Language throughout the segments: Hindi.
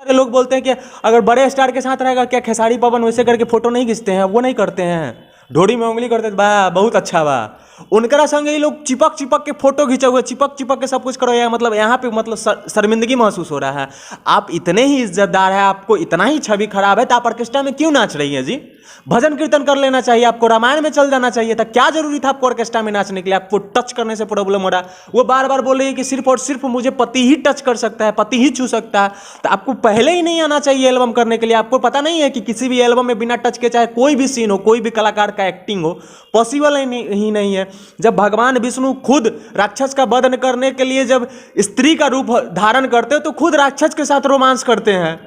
लोग बोलते हैं कि अगर बड़े स्टार के साथ रहेगा क्या खेसारी पवन वैसे करके फोटो नहीं खींचते हैं, वो नहीं करते हैं, ढोड़ी में उंगली करते बा बहुत अच्छा बा, उनकरा संग ये लोग चिपक चिपक के फोटो खींचे हुए, चिपक चिपक के सब कुछ करो यार, मतलब यहाँ पे मतलब शर्मिंदगी महसूस हो रहा है। आप इतने ही इज्जतदार है, आपको इतना ही छवि खराब है, तो आप ऑर्केस्ट्रा में क्यों नाच रही है जी? भजन कीर्तन कर लेना चाहिए आपको, रामायण में चल जाना चाहिए था, क्या जरूरी था आपको ऑर्केस्ट्रा में नाचने के लिए? आपको टच करने से प्रॉब्लम हो रहा है। वो बार बार बोल रही है कि सिर्फ और सिर्फ मुझे पति ही टच कर सकता है, पति ही छू सकता है, तो आपको पहले ही नहीं आना चाहिए एल्बम करने के लिए। आपको पता नहीं है कि किसी भी एल्बम में बिना टच के चाहे कोई भी सीन हो, कोई भी कलाकार का एक्टिंग हो, पॉसिबल ही नहीं है। जब भगवान विष्णु खुद राक्षस का वध करने के लिए जब स्त्री का रूप धारण करते हो, तो खुद राक्षस के साथ रोमांस करते हैं।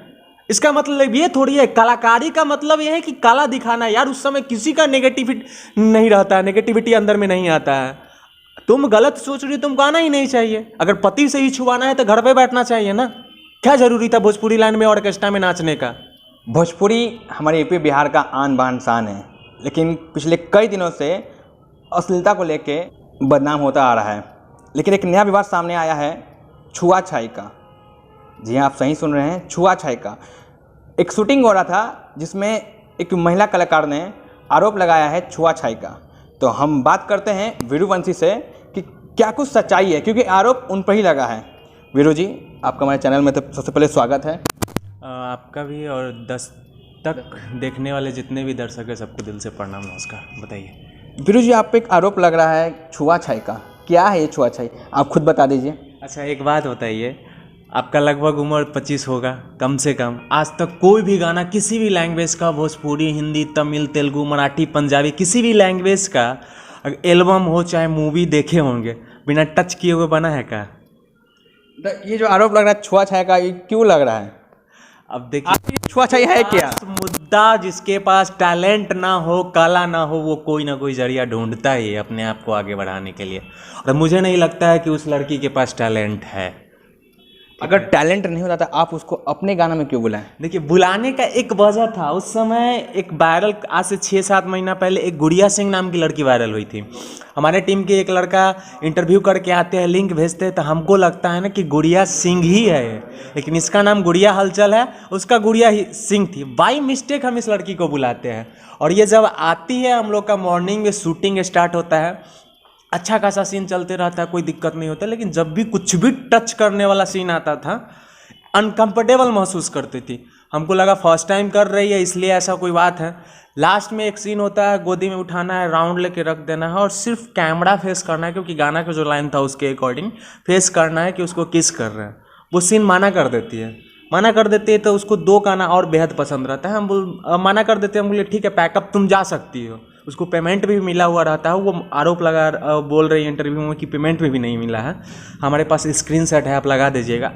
इसका मतलब ये थोड़ी है, कलाकारी का मतलब ये है कि कला दिखाना यार। उस समय किसी का नेगेटिविटी नहीं रहता है, नेगेटिविटी अंदर में नहीं आता है। तुम गलत सोच रही हो, तुमको आना ही नहीं चाहिए। अगर पति से ही छुआना है तो घर पे बैठना चाहिए ना, क्या जरूरी था भोजपुरी लाइन में ऑर्केस्ट्रा में नाचने का? भोजपुरी हमारे यूपी बिहार का आन बान शान है, लेकिन पिछले कई दिनों से अश्लीलता को लेके बदनाम होता आ रहा है। लेकिन एक नया विवाद सामने आया है छुआछाई का। जी हाँ, आप सही सुन रहे हैं, छुआछाई का। एक शूटिंग हो रहा था जिसमें एक महिला कलाकार ने आरोप लगाया है छुआछाई का। तो हम बात करते हैं वीरूवंशी से कि क्या कुछ सच्चाई है, क्योंकि आरोप उन पर ही लगा है। वीरू जी, आपका हमारे चैनल में तो सबसे पहले स्वागत है। आपका भी, और 10 तक देखने वाले जितने भी दर्शक हैं सबको दिल से प्रणाम, नमस्कार। बताइए वीरू जी, आप पे एक आरोप लग रहा है छुआछाई का, क्या है ये छुआछाई, आप खुद बता दीजिए। अच्छा, एक बात बताइए, आपका लगभग उम्र 25 होगा कम से कम। आज तक कोई भी गाना किसी भी लैंग्वेज का, भोजपुरी, हिंदी, तमिल, तेलुगु, मराठी, पंजाबी, किसी भी लैंग्वेज का एल्बम हो चाहे मूवी देखे होंगे, बिना टच किए हुए बना है क्या? ये जो आरोप लग रहा है छुआछाई का, ये क्यों लग रहा है? अब देखिए, छुआछाई है क्या? मुद्दा जिसके पास टैलेंट ना हो, कला ना हो, वो कोई ना कोई जरिया ढूंढता ही है अपने आप को आगे बढ़ाने के लिए। और मुझे नहीं लगता है कि उस लड़की के पास टैलेंट है। अगर टैलेंट नहीं होता तो आप उसको अपने गाना में क्यों बुलाएं? देखिए, बुलाने का एक वजह था। उस समय एक वायरल, आज से 6-7 महीना पहले एक गुड़िया सिंह नाम की लड़की वायरल हुई थी। हमारे टीम के एक लड़का इंटरव्यू करके आते हैं, लिंक भेजते हैं, तो हमको लगता है ना कि गुड़िया सिंह ही है, लेकिन इसका नाम गुड़िया हलचल है, उसका गुड़िया सिंह थी। बाई मिस्टेक हम इस लड़की को बुलाते हैं, और ये जब आती है, हम लोग का मॉर्निंग में शूटिंग स्टार्ट होता है, अच्छा खासा सीन चलते रहता है, कोई दिक्कत नहीं होता। लेकिन जब भी कुछ भी टच करने वाला सीन आता था, अनकंफर्टेबल महसूस करती थी। हमको लगा फर्स्ट टाइम कर रही है इसलिए ऐसा कोई बात है। लास्ट में एक सीन होता है, गोदी में उठाना है, राउंड लेके रख देना है, और सिर्फ कैमरा फेस करना है, क्योंकि गाना का जो लाइन था उसके अकॉर्डिंग फेस करना है कि उसको किस कर रहे हैं। वो सीन माना कर देती है, तो उसको 2 गाना और बेहद पसंद रहता है। हम माना कर देते हैं, हम बोले ठीक है पैकअप, तुम जा सकती हो। उसको पेमेंट भी मिला हुआ रहता है। वो आरोप बोल रही है इंटरव्यू में कि पेमेंट भी नहीं मिला है। हमारे पास स्क्रीनशॉट है, आप लगा दीजिएगा।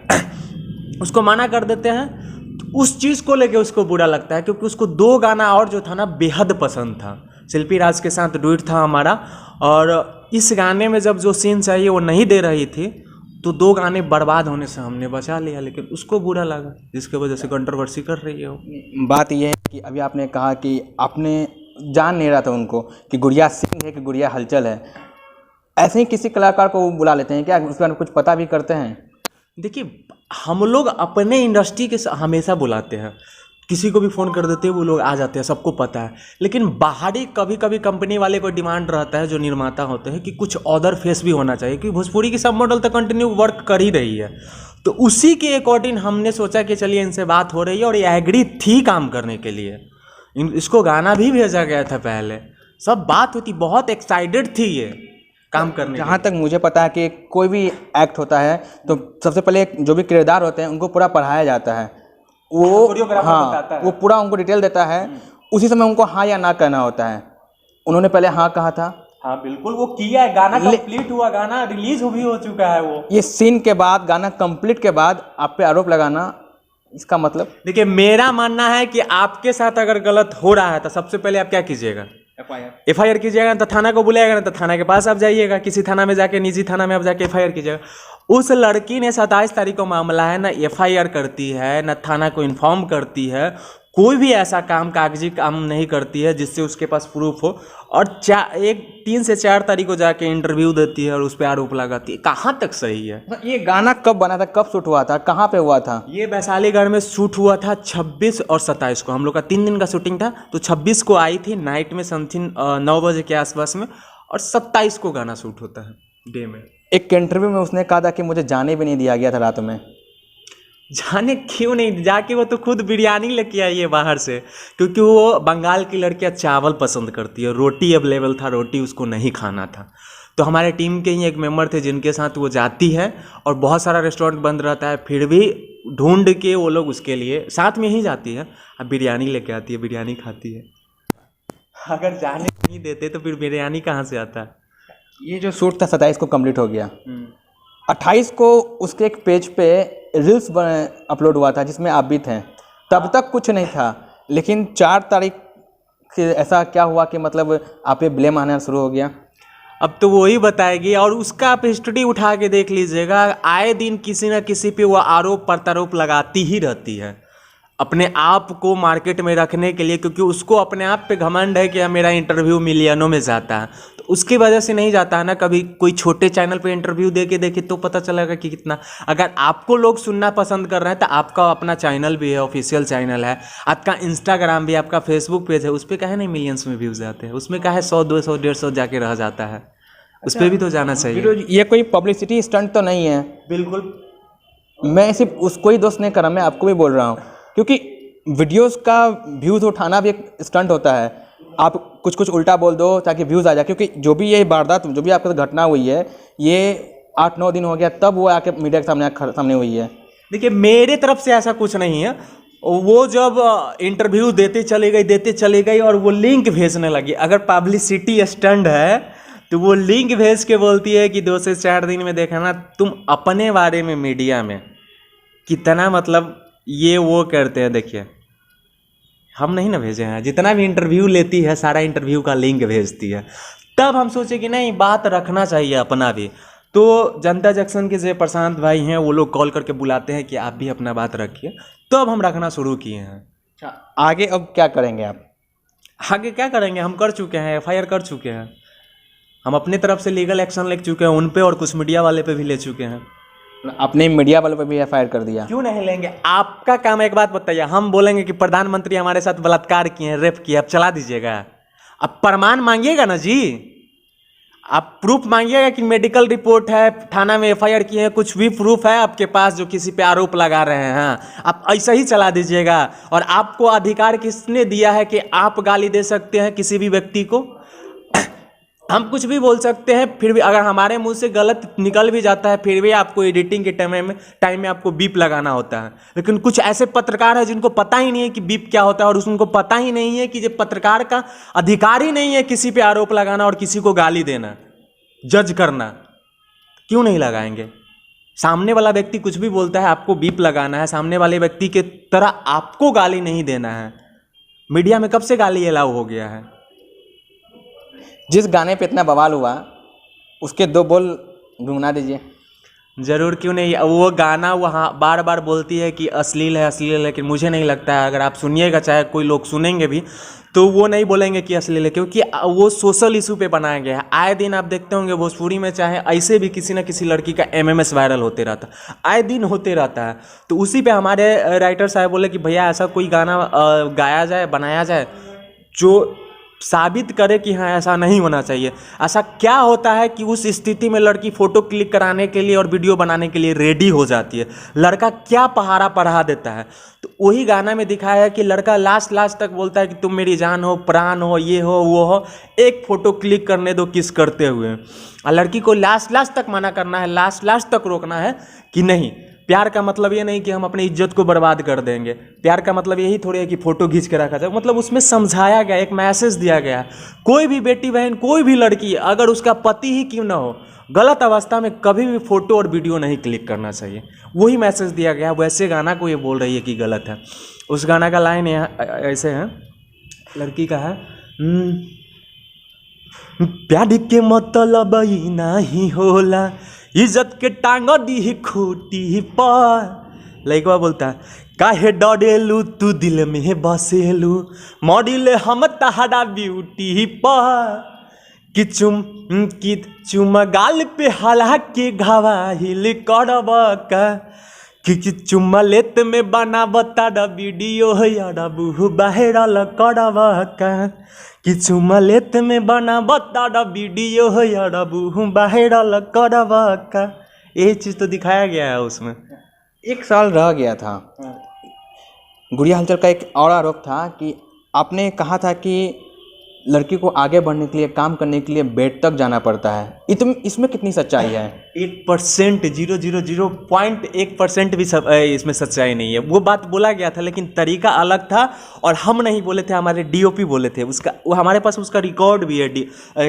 उसको माना कर देते हैं, तो उस चीज़ को लेके उसको बुरा लगता है, क्योंकि उसको 2 गाना और जो था ना बेहद पसंद था। शिल्पी राज के साथ डुएट था हमारा, और इस गाने में जब जो सीन चाहिए वो नहीं दे रही थी, तो 2 गाने बर्बाद होने से हमने बचा लिया, लेकिन उसको बुरा लगा, जिसकी वजह से कंट्रोवर्सी कर रही है वो। बात यह है कि अभी आपने कहा कि आपने जान नहीं रहा था उनको कि गुड़िया सिंह है कि गुड़िया हलचल है। ऐसे ही किसी कलाकार को बुला लेते हैं क्या? उसके बारे में कुछ पता भी करते हैं? देखिए, हम लोग अपने इंडस्ट्री के हमेशा बुलाते हैं, किसी को भी फ़ोन कर देते हैं, वो लोग आ जाते हैं, सबको पता है। लेकिन बाहरी कभी कभी कंपनी वाले को डिमांड रहता है, जो निर्माता होते हैं, कि कुछ अदर फेस भी होना चाहिए, क्योंकि भोजपुरी की सब मॉडल तो कंटिन्यू वर्क कर ही रही है। तो उसी के अकॉर्डिंग हमने सोचा कि चलिए इनसे बात हो रही है, और ये एग्री थी काम करने के लिए। इसको गाना भी भेजा गया था, पहले सब बात होती, बहुत एक्साइटेड थी ये काम करने। जहाँ तक मुझे पता है कि कोई भी एक्ट होता है तो सबसे पहले जो भी किरदार होते हैं उनको पूरा पढ़ाया जाता है। वो हाँ, वो पूरा उनको डिटेल देता है, उसी समय उनको हाँ या ना कहना होता है। उन्होंने पहले हाँ कहा था। हाँ बिल्कुल, वो किया है, गाना कंप्लीट हुआ, गाना रिलीज भी हो चुका है। वो ये सीन के बाद, गाना कंप्लीट के बाद आप पे आरोप लगाना, इसका मतलब? देखिए, मेरा मानना है कि आपके साथ अगर गलत हो रहा है तो सबसे पहले आप क्या कीजिएगा? FIR कीजिएगा। तो थाना को बुलाएगा ना, तो थाना के पास आप जाइएगा, किसी थाना में जाके, निजी थाना में आप जाके FIR कीजिएगा। उस लड़की ने 27 तारीख को मामला है, ना FIR करती है, ना थाना को इन्फॉर्म करती है, कोई भी ऐसा काम कागजी काम नहीं करती है जिससे उसके पास प्रूफ हो, और 3 से 4 तारीख को जाके इंटरव्यू देती है और उस पर आरोप लगाती है। कहाँ तक सही है? ये गाना कब बना था, कब शूट हुआ था, कहाँ पे हुआ था? ये वैशालीगढ़ में शूट हुआ था 26 और 27 को। हम लोग का 3 दिन का शूटिंग था, तो 26 को आई थी नाइट में समथिंग 9 बजे के आसपास में, और 27 को गाना शूट होता है डे में। एक इंटरव्यू में उसने कहा था कि मुझे जाने भी नहीं दिया गया था रात में। जाने क्यों नहीं, जाके वो तो खुद बिरयानी लेके आई है बाहर से, क्योंकि वो बंगाल की लड़कियां चावल पसंद करती है, रोटी अवेलेबल था, रोटी उसको नहीं खाना था। तो हमारे टीम के ही एक मेंबर थे जिनके साथ वो जाती है, और बहुत सारा रेस्टोरेंट बंद रहता है, फिर भी ढूंढ के वो लोग उसके लिए साथ में ही जाती है, अब बिरयानी लेके आती है, बिरयानी खाती है। अगर जाने नहीं देते तो फिर बिरयानी कहाँ से आता? ये जो शूट था 27 को कंप्लीट हो गया, 28 को उसके एक पेज पे रील्स अपलोड हुआ था जिसमें आप भी थे। तब तक कुछ नहीं था, लेकिन 4 तारीख से ऐसा क्या हुआ कि मतलब आप पे ब्लेम आना शुरू हो गया? अब तो वही बताएगी, और उसका आप हिस्ट्री उठा के देख लीजिएगा, आए दिन किसी न किसी पे वो आरोप प्रत्यारोप लगाती ही रहती है अपने आप को मार्केट में रखने के लिए, क्योंकि उसको अपने आप पे घमंड है कि मेरा इंटरव्यू मिलियनों में जाता है। तो उसकी वजह से नहीं जाता है ना। कभी कोई छोटे चैनल पे इंटरव्यू दे के देखे तो पता चलेगा कि कितना। अगर आपको लोग सुनना पसंद कर रहे हैं तो आपका अपना चैनल भी है, ऑफिशियल चैनल है, आपका इंस्टाग्राम भी, आपका फेसबुक पेज है, उस पर काहे नहीं मिलियंस में व्यूज़ आते हैं? उसमें काहे 100 200 150 जाके रह जाता है? उस पर भी तो जाना चाहिए। ये कोई पब्लिसिटी स्टंट तो नहीं है? बिल्कुल। मैं सिर्फ उसको ही दोस्त नहीं कर रहा, मैं आपको भी बोल रहा हूँ, क्योंकि वीडियोस का व्यूज़ उठाना भी एक स्टंट होता है। आप कुछ कुछ उल्टा बोल दो ताकि व्यूज़ आ जाए, क्योंकि जो भी ये वारदात, जो भी आपके साथ घटना हुई है, ये 8-9 दिन हो गया तब वो आके मीडिया के सामने हुई है। देखिए, मेरे तरफ से ऐसा कुछ नहीं है। वो जब इंटरव्यू देते चले गई और वो लिंक भेजने लगी। अगर पब्लिसिटी स्टंट है तो वो लिंक भेज के बोलती है कि 2 से 4 दिन में देखा ना, तुम अपने बारे में मीडिया में कितना मतलब ये वो करते हैं। देखिए, हम नहीं ना भेजे हैं, जितना भी इंटरव्यू लेती है सारा इंटरव्यू का लिंक भेजती है। तब हम सोचे कि नहीं, बात रखना चाहिए अपना भी। तो जनता जंक्शन के जो प्रशांत भाई हैं वो लोग कॉल करके बुलाते हैं कि आप भी अपना बात रखिए, तो अब हम रखना शुरू किए हैं। आगे अब क्या करेंगे आप? आगे क्या करेंगे? हम कर चुके हैं, FIR कर चुके हैं, हम अपने तरफ से लीगल एक्शन ले चुके हैं उन पे, और कुछ मीडिया वाले पे भी ले चुके हैं। अपने मीडिया वालों पे भी FIR कर दिया? क्यों नहीं लेंगे? आपका काम है, एक बात बताइए, हम बोलेंगे कि प्रधानमंत्री हमारे साथ बलात्कार किए हैं, रेप किए, अब चला दीजिएगा? अब प्रमाण मांगिएगा ना जी, आप प्रूफ मांगिएगा कि मेडिकल रिपोर्ट है, थाना में FIR किए हैं, कुछ भी प्रूफ है आपके पास जो किसी पे आरोप लगा रहे हैं, आप ऐसा ही चला दीजिएगा? और आपको अधिकार किसने दिया है कि आप गाली दे सकते हैं किसी भी व्यक्ति को? हम कुछ भी बोल सकते हैं, फिर भी अगर हमारे मुंह से गलत निकल भी जाता है फिर भी आपको एडिटिंग के टाइम में आपको बीप लगाना होता है। लेकिन कुछ ऐसे पत्रकार हैं जिनको पता ही नहीं है कि बीप क्या होता है, और उनको पता ही नहीं है कि जो पत्रकार का अधिकार ही नहीं है किसी पे आरोप लगाना और किसी को गाली देना, जज करना। क्यों नहीं लगाएंगे? सामने वाला व्यक्ति कुछ भी बोलता है, आपको बीप लगाना है, सामने वाले व्यक्ति के तरह आपको गाली नहीं देना है। मीडिया में कब से गाली अलाउ हो गया है? जिस गाने पे इतना बवाल हुआ उसके 2 बोल गुनगुना दीजिए। ज़रूर, क्यों नहीं। वो गाना वहाँ बार बार बोलती है कि अश्लील है, लेकिन मुझे नहीं लगता है, अगर आप सुनिएगा, चाहे कोई लोग सुनेंगे भी, तो वो नहीं बोलेंगे कि अश्लील है, क्योंकि वो सोशल इशू पे बनाया गया है। आए दिन आप देखते होंगे भोजपुरी में, चाहे ऐसे भी किसी न किसी लड़की का MMS वायरल होते रहता है, आए दिन होते रहता है। तो उसी पे हमारे राइटर साहब बोले कि भैया ऐसा कोई गाना गाया जाए, बनाया जाए जो साबित करे कि हाँ ऐसा नहीं होना चाहिए। ऐसा क्या होता है कि उस स्थिति में लड़की फ़ोटो क्लिक कराने के लिए और वीडियो बनाने के लिए रेडी हो जाती है? लड़का क्या पहाड़ा पढ़ा देता है? तो वही गाना में दिखाया है कि लड़का लास्ट तक बोलता है कि तुम मेरी जान हो, प्राण हो, ये हो, वो हो, एक फ़ोटो क्लिक करने दो किस करते हुए। और लड़की को लास्ट तक मना करना है, लास्ट तक रोकना है कि नहीं। प्यार का मतलब ये नहीं कि हम अपनी इज्जत को बर्बाद कर देंगे। प्यार का मतलब यही थोड़ी है कि फ़ोटो खींच के रखा जाए। मतलब उसमें समझाया गया, एक मैसेज दिया गया। कोई भी बेटी बहन, कोई भी लड़की, अगर उसका पति ही क्यों ना हो, गलत अवस्था में कभी भी फ़ोटो और वीडियो नहीं क्लिक करना चाहिए। वही मैसेज दिया गया। वैसे गाना को ये बोल रही है कि गलत है। उस गाना का लाइन ऐसे है, लड़की का है, प्यार के मतलब ही नहीं होला इज्जत के टांग दी खूटी पर। लइकवा बोलता है काहे डरेलू तू दिल में बसेलू, मॉडल हम तहरा ब्यूटी पर। कि चुम गाल पे हला के घावाहिल करब का, कि चुम्मा लेत में बना बता वीडियो यारबू वायरल करब का, कि चुम्मा लेत में बना बता वीडियो यारबू वायरल करब का। ये चीज़ तो दिखाया गया है उसमें। 1 साल रह गया था। गुड़िया हलचल का एक और आरोप था कि आपने कहा था कि लड़की को आगे बढ़ने के लिए, काम करने के लिए बेड तक जाना पड़ता है। इसमें कितनी सच्चाई है? 1% 0.01% भी इसमें सच्चाई नहीं है। वो बात बोला गया था लेकिन तरीका अलग था, और हम नहीं बोले थे, हमारे डीओपी बोले थे। वो हमारे पास उसका रिकॉर्ड भी है,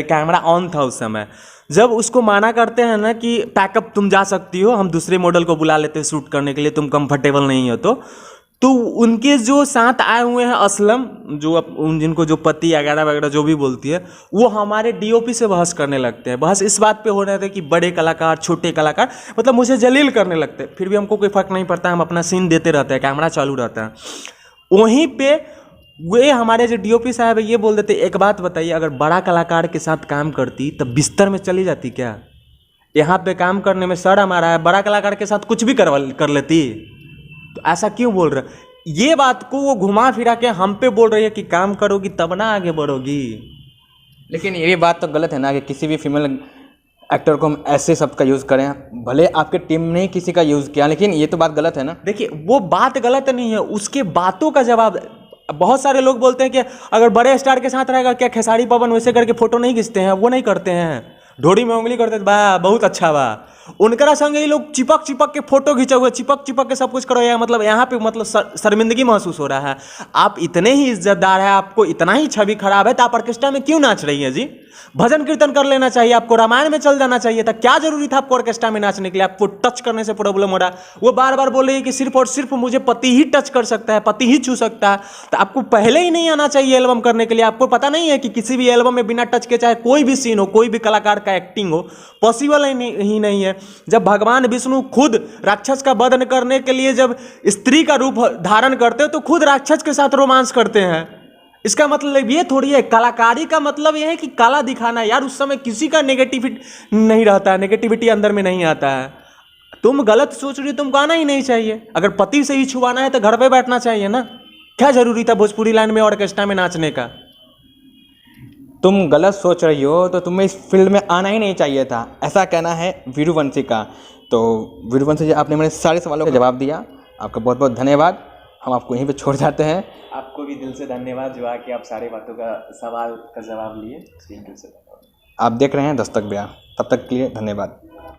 कैमरा ऑन था उस समय। जब उसको माना करते हैं ना कि पैकअप तुम जा सकती हो, हम दूसरे मॉडल को बुला लेते हैं शूट करने के लिए, तुम कंफर्टेबल नहीं हो तो उनके जो साथ आए हुए हैं असलम, जो जिनको जो पति वगैरह वगैरह जो भी बोलती है, वो हमारे डीओपी से बहस करने लगते हैं। बहस इस बात पे हो रहे थे कि बड़े कलाकार, छोटे कलाकार, मतलब मुझे जलील करने लगते हैं। फिर भी हमको कोई फर्क नहीं पड़ता, हम अपना सीन देते रहते हैं, कैमरा चालू रहता है। वहीं पे वे हमारे जो डीओपी साहब है ये बोल देते, एक बात बताइए, अगर बड़ा कलाकार के साथ काम करती तब बिस्तर में चली जाती क्या? यहाँ पे काम करने में शर्म आ रहा है, बड़ा कलाकार के साथ कुछ भी कर लेती। तो ऐसा क्यों बोल रहे? ये बात को वो घुमा फिरा के हम पे बोल रही है कि काम करोगी तब ना आगे बढ़ोगी। लेकिन ये बात तो गलत है ना कि किसी भी फीमेल एक्टर को हम ऐसे शब्द का यूज़ करें। भले आपके टीम ने किसी का यूज़ किया, लेकिन ये तो बात गलत है ना। देखिए वो बात गलत नहीं है, उसके बातों का जवाब। बहुत सारे लोग बोलते हैं कि अगर बड़े स्टार के साथ रहेगा क्या खेसारी पवन वैसे करके फोटो नहीं खींचते हैं? वो नहीं करते हैं, ढोड़ी में उंगली करते बा बहुत अच्छा बा। उनकरा संग ये लोग चिपक चिपक के फोटो खींचे हुए, चिपक चिपक के सब कुछ करो यार। मतलब यहाँ पे मतलब शर्मिंदगी महसूस हो रहा है। आप इतने ही इज्जतदार है, आपको इतना ही छवि खराब है, तो आप ऑर्केस्ट्रा में क्यों नाच रही है जी? भजन कीर्तन कर लेना चाहिए आपको, रामायण में चल जाना चाहिए था। क्या जरूरी था आपको ऑर्केस्ट्रा में नाचने के लिए? आपको टच करने से प्रॉब्लम हो रहा है। वो बार बार बोल रही है कि सिर्फ और सिर्फ मुझे पति ही टच कर सकता है, पति ही छू सकता है। तो आपको पहले ही नहीं आना चाहिए एल्बम करने के लिए। आपको पता नहीं है कि किसी भी एल्बम में बिना टच के चाहे कोई भी सीन हो, कोई भी कलाकार का एक्टिंग हो, पॉसिबल ही नहीं है। जब भगवान विष्णु खुद राक्षस का वध करने के लिए जब स्त्री का रूप धारण करते हैं तो खुद राक्षस के साथ रोमांस करते हैं। इसका मतलब ये थोड़ी है, कलाकारी का मतलब ये है कि काला दिखाना। यार उस समय किसी का नेगेटिविटी नहीं रहता है, नेगेटिविटी अंदर में नहीं आता है। तुम गलत सोच रही हो, तुमको आना ही नहीं चाहिए। अगर पति से ही छुआना है तो घर पे बैठना चाहिए ना। क्या जरूरी था भोजपुरी लाइन में ऑर्केस्ट्रा में नाचने का? तुम गलत सोच रही हो तो तुम्हें इस फील्ड में आना ही नहीं चाहिए था, ऐसा कहना है वीरूवंशी का। तो वीरूवंशी जी, आपने मेरे सारे सवालों का जवाब दिया, आपका बहुत बहुत धन्यवाद। हम आपको यहीं पे छोड़ जाते हैं। आपको भी दिल से धन्यवाद जो आके आप सारे बातों का सवाल का जवाब लिए। दिल से आप देख रहे हैं दस्तक बयां, तब तक के लिए धन्यवाद।